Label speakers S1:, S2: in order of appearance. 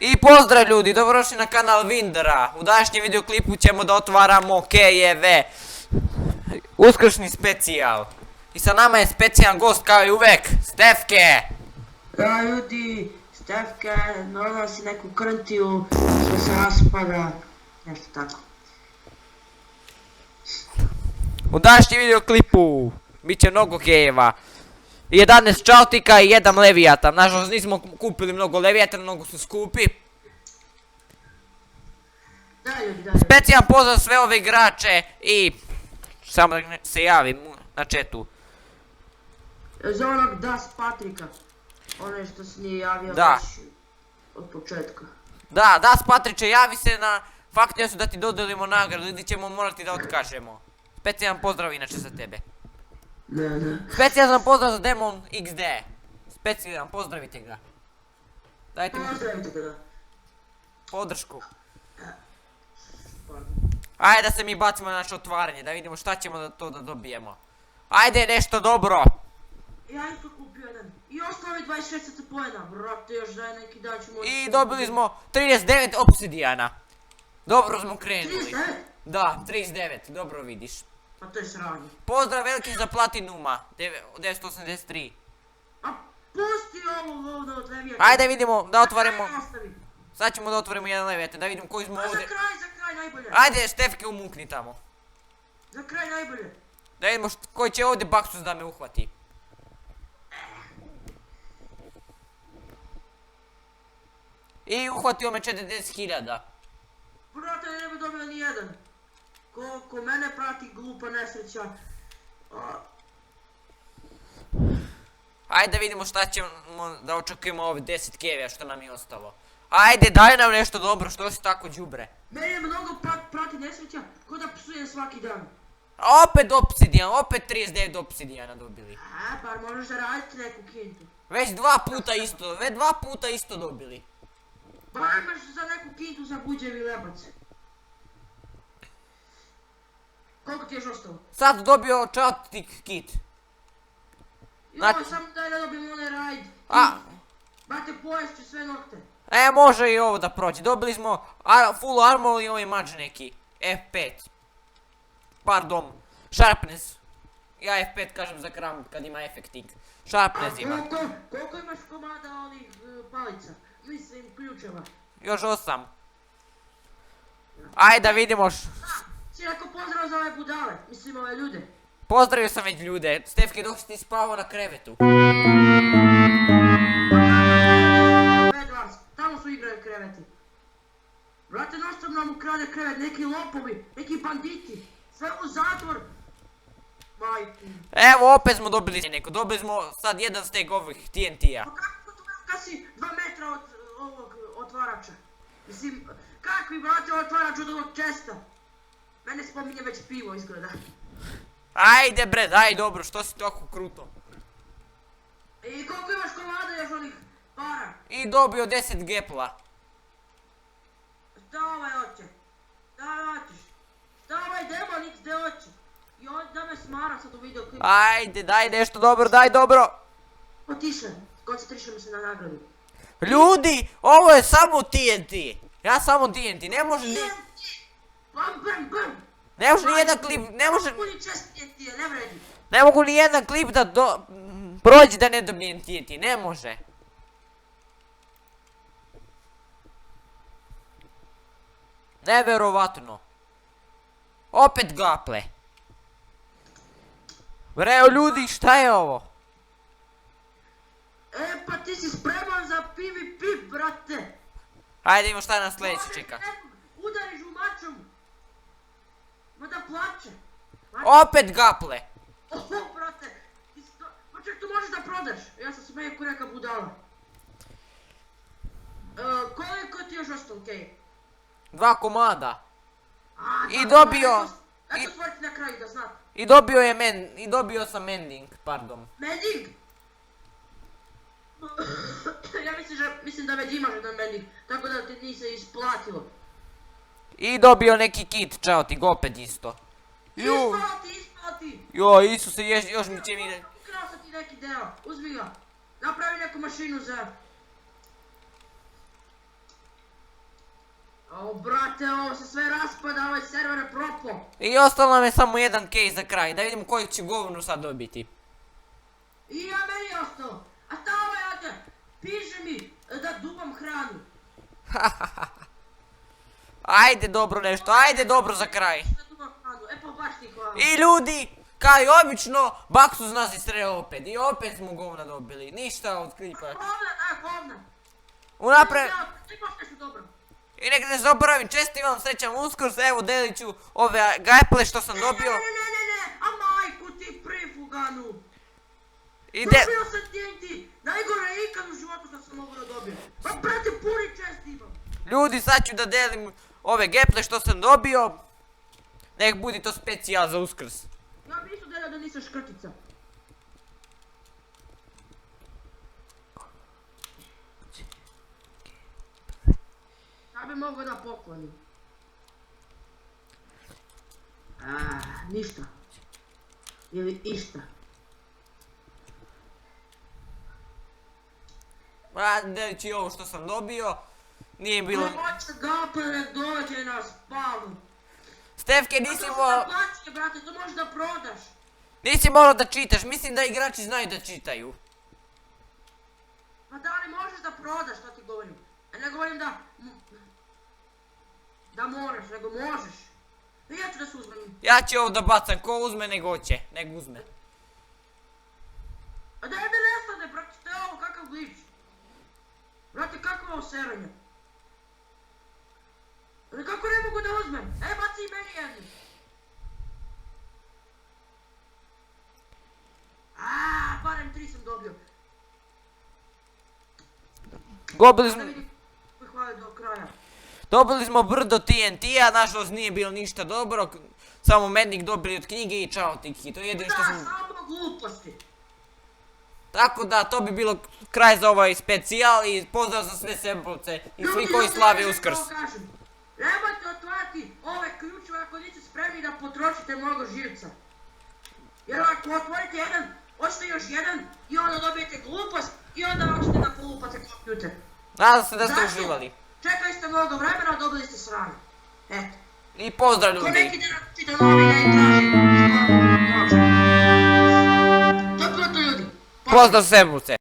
S1: I pozdrav ljudi, dobrodošli na kanal Vindera. U današnjem videoklipu ćemo da otvaramo kejeve. Uskršnji specijal. I sa nama je specijalan gost kao i uvek, Stefke.
S2: Da ljudi, Stefke, normalno si neku krntiju što se raspada, nešto tako.
S1: U današnjem videoklipu bit će mnogo kejeva. 11 čautika i 1 levijatan. Nažalost nismo kupili mnogo levijatana, mnogo su skupi.
S2: Da ljudi, da.
S1: Specijalan pozdrav sve ove igrače i samo da se javim na chatu.
S2: Za onog Das Patrika, onaj što se nije javio
S1: Da.
S2: već od početka.
S1: Da, Das Patriče, javi se na Faktnju da ti dodelimo nagradu ili ćemo morati da otkažemo. Specijalan pozdrav inače za tebe.
S2: Ne.
S1: Specijalan pozdrav za Demon XD. Specijalan, pozdravite ga. Dajte mu
S2: Pozdravite ga, da.
S1: podršku.
S2: Pardon.
S1: Ajde da se mi bacimo na naše otvaranje, da vidimo šta ćemo da to da dobijemo. Ajde nešto dobro.
S2: Ja isto kupio jedan. I ostalo je 26 pojena, brate, još da je neki dan ću moći...
S1: I dobili smo 39 obsidijana. Dobro smo krenuli.
S2: 39?
S1: Da, 39, dobro vidiš.
S2: Pa to je sranje.
S1: Pozdrav veliki za Platinuma, 983.
S2: A pusti ovo ovdje od levijaka.
S1: Ajde vidimo da otvorimo.
S2: Ostavi.
S1: Sad ćemo da otvorimo jedan levijatan, da vidimo koji smo
S2: A za
S1: ovdje.
S2: kraj najbolje.
S1: Ajde Štefke umukni tamo.
S2: Za kraj najbolje.
S1: Da vidimo koji će ovdje baksus da me uhvati. I uhvatio me 40.000.
S2: Brate, ne bi dobio ni jedan. Ko mene prati glupa nesreća.
S1: Ajde da vidimo šta ćemo da očekujemo ove 10 kevija što nam je ostalo. Ajde daj nam nešto dobro, što si tako đubre.
S2: Mene je mnogo prati nesreća, ko da psujem svaki dan.
S1: Opet obsidijan, opet 39 obsidijana dobili.
S2: Bar možeš da raditi neku kintu.
S1: Već dva puta isto dobili.
S2: Bar imaš za neku kintu za buđevi lebac. Koliko ti još ostalo?
S1: Sad dobio čautik kit.
S2: Joj, samo daj da dobijem onaj rajd. Brate, pojest ću sve nokte.
S1: Može i ovo da prođe. Dobili smo full armor i ovaj mač neki. F5. Pardon. Sharpness. Ja F5 kažem za kram kad ima effecting. Sharpness ima.
S2: Koliko imaš komada ovih palica? Mislim, ključeva.
S1: Još 8. Ajde da vidimo.
S2: Si rekao pozdrav za ove budale, mislim ove ljude.
S1: Pozdravio sam već ljude. Stefke, dok si ti spavao na krevetu.
S2: Bedwars, tamo su igraju kreveti. Brate, nostop nam ukrade krevet, neki lopovi, neki banditi. Sve u zatvor. Majku.
S1: Evo, opet smo dobili neko. Dobili smo sad jedan steg ovih TNT-a.
S2: Pa kako to kad si 2 metra od ovog otvarača? Mislim, kakvi brate otvarač od ovog česta? Mene spominje već pivo izgleda.
S1: Ajde bre, daj dobro, što si toliko kruto.
S2: I koliko imaš komada još onih para?
S1: I dobio 10 gepla.
S2: Šta ovaj hoće? Šta hoćeš? Šta ovaj demon XD hoće? I on da me smara sad u videoklipu.
S1: Ajde, daj nešto dobro, daj dobro.
S2: Otišle, koncentrišemo se na nagradu.
S1: Ljudi, ovo je samo TNT. Ja samo TNT, ne može ni...
S2: Bam, bam, bam!
S1: Ne može ni jedan klip, ne može...
S2: Puni čest TNT, ne vredi.
S1: Ne mogu ni jedan klip da prođe da ne dobijem TNT, ne može. Neverovatno. Opet gaple. Breo ljudi, šta je ovo?
S2: Pa ti si spreman za PvP, brate.
S1: Ajde imamo šta nas sljedeće čeka.
S2: Udariš u mačom. Ma da plače.
S1: Opet gaple.
S2: Oho, brate. Ma ček, to možeš da prodaš. Ja sam smeju ko neka budala. Koliko ti još ostalo, okej?
S1: 2 komada. I dobio...
S2: Eto stvoriti na kraju da znate.
S1: I dobio sam mending, pardon.
S2: Mending? Ja mislim da već imaš jedan mending, tako da ti nije isplatilo.
S1: I dobio neki kit, čao ti, opet isto.
S2: Isplati!
S1: Joj, Isuse, još mi će mi...
S2: Ukrao sam ti neki deo, uzmi ga. Napravi neku mašinu za... O, brate, ovo se sve raspada, ovaj server je propao.
S1: I ostalo nam je samo jedan case za kraj, da vidimo koji će govnu sad dobiti.
S2: I ja meni je ostalo. A šta ovaj ovdje? Piše mi da dubam hranu.
S1: Ajde dobro nešto, ajde dobro za kraj.
S2: Da dubam hranu, e pa baš ti hvala.
S1: I ljudi, kao i obično, Baksus nas istreo opet. I opet smo govna dobili, ništa od klipa.
S2: Govna.
S1: Unapred,
S2: Ti baš nešto dobro.
S1: i nek ne zaboravim, čestitam srećan Uskrs, evo delit ću ove gaple što sam dobio.
S2: Ne, a majku ti prifuganu.
S1: I
S2: Dobio sam TNT, najgore ikad u životu što sam mogu da dobijem. Pa brate, puni čest imam.
S1: ljudi, sad ću da delim ove gaple što sam dobio. Nek budi to specijal za Uskrs.
S2: Ja bi isto delio da nisam škrtica. Ja bi mogao da poklonim. Ništa. Ili išta.
S1: Delit ću i ovo što sam dobio. Nije bilo...
S2: Hoće gaple nek dođe na spavnu.
S1: Stefke, nisi
S2: To
S1: morao...
S2: se plaće, brate, to možeš da prodaš.
S1: Nisi morao da čitaš, mislim da igrači znaju da čitaju.
S2: Pa da li možeš da prodaš, što ti govorim? A ne govorim da... Da moraš, nego možeš. I ja ću da se uzmem.
S1: Ja ću ovo da bacam, ko uzme nego će, nek uzme.
S2: A daj mi nestane, brate, što je ovo, kakav glitch? Brate, kako je ovo seranje? Ali kako ne mogu da uzmem? Baci i meni jednu. Barem 3 sam dobio. Da vidim koji hvali do kraja.
S1: Dobili smo brdo TNT-a, nažalost nije bilo ništa dobro. Samo mednik dobili od knjige i čao Tiki, to je jedino što sam...
S2: Da, samo gluposti.
S1: Tako da, to bi bilo kraj za ovaj specijal i pozdrav za sve sembovce i svi koji slave Uskrs.
S2: Nemojte otvarati ove ključeve ako niste spremni da potrošite mnogo živca. Jer ako otvorite jedan, hoćete još jedan i onda dobijete glupost i onda hoćete da polupate kompjuter.
S1: Nadam se da ste uživali.
S2: Čekali ste mnogo vremena, a dobili ste sranje. Eto.
S1: I pozdrav
S2: Ko
S1: ljudi.
S2: neki da napišite novine i traži. To je to ljudi.
S1: Pozdrav sembovce.